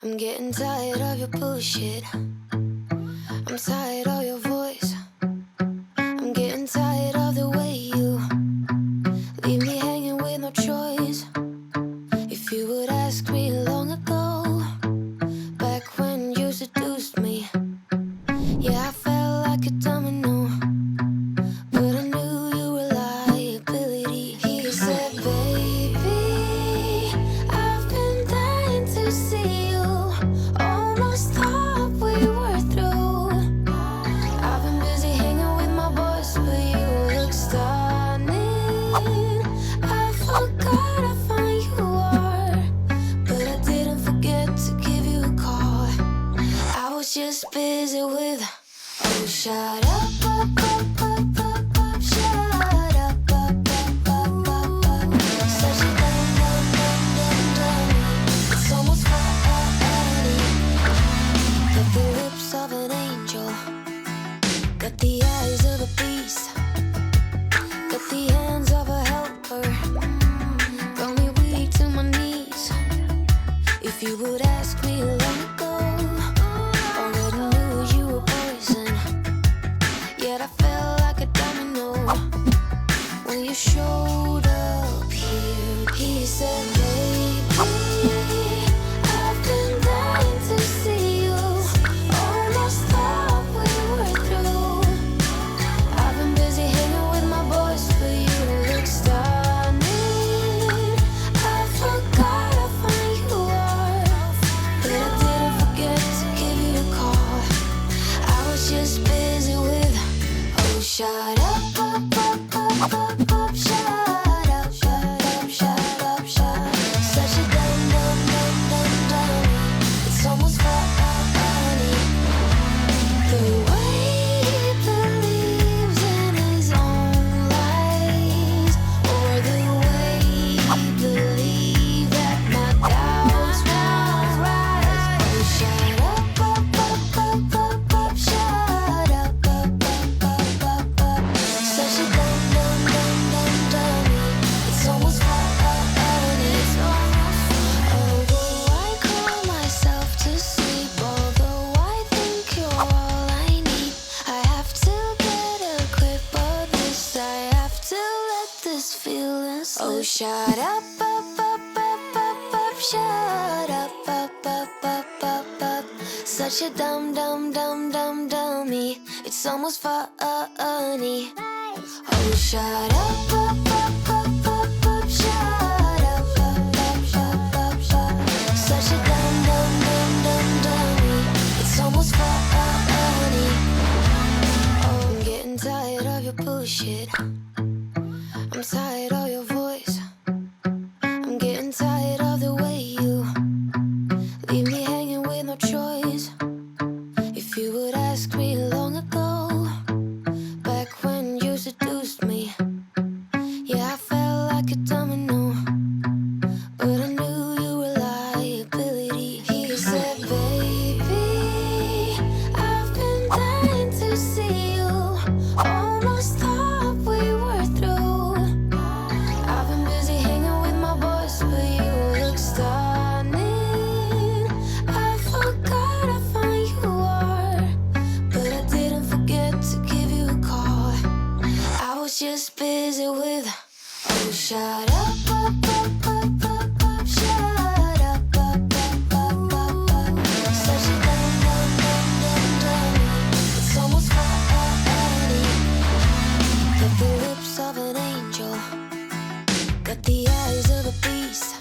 I'm getting tired of your bullshit. I'm tired of your voice. I'm getting tired of the way you leave me hanging with no choice. If you would ask me long ago, back when you seduced me, yeah, I felt like a domino, but I knew you were liability. He said, baby, I've been dying to see you. Almost thought we were through. I've been busy hanging with my boys, but you look stunning. I forgot how fine you are, but I didn't forget to give you a call. I was just busy with, oh, shut up, up, up, up, up, up, shut up, up, up, up, up, up. Such a dumb, dumb, dumb, dumb, dumb. It's almost funny. Got the lips of an angel, got the eyes of a beast, got the hands of a helper. Got me weak to my knees. If you would ask me long ago, already knew you were poison. Yet I felt like a domino when you showed up here. He said, baby, I've been dying to see you. Almost thought we were through. I've been busy hanging with my boys, but you look stunning. I forgot how fine you are, but I didn't forget to give you a call. I was just busy with, oh, shut up, up, up, up, up, up, shut up, shut up, shut up, shut up. Such a dumb, dumb, dumb, dumb, dumb. It's almost funny. The way he believes in his own lies, or the way he believes that my doubts won't rise. Oh, shut up, up, up, up, up, up, shut up, up, up, up, up, up. Such a dumb, dumb, dumb, dumb, dummy. It's almost funny. Although I call myself to sleep, although I think you're all I need, I have to get a grip of this. I have to let this feeling slip. Oh, shut up, up, up, up, up, up, shut up, up, up, up, up, up. Such a dumb, dumb, dumb, dumb, dummy. It's almost funny. Oh, shut up, up, up, up, up, up, shut up, up, up, up, up, up. Such a dumb, dumb, dumb, dumb, dummy. It's almost funny. Oh, I'm getting tired of your bullshit. I'm tired of your voice. I'm getting tired of the way you leave me hanging with no choice. If you would ask me long ago, back when you seduced me, yeah, I felt like a domino, but I knew you were liability. He said, baby, I've been dying to see you. Almost thought we were through. I've been busy hanging with my boys, but you look stunning. I forgot how fine you are, but I didn't forget to give you a call. I was just busy with, oh, shut up, up, up, up, up, up, shut up, up, up, up, up, up. Such a dumb, dumb, dumb, dumb, dummy. It's almost funny. Got the lips of an angel, got the eyes of a beast,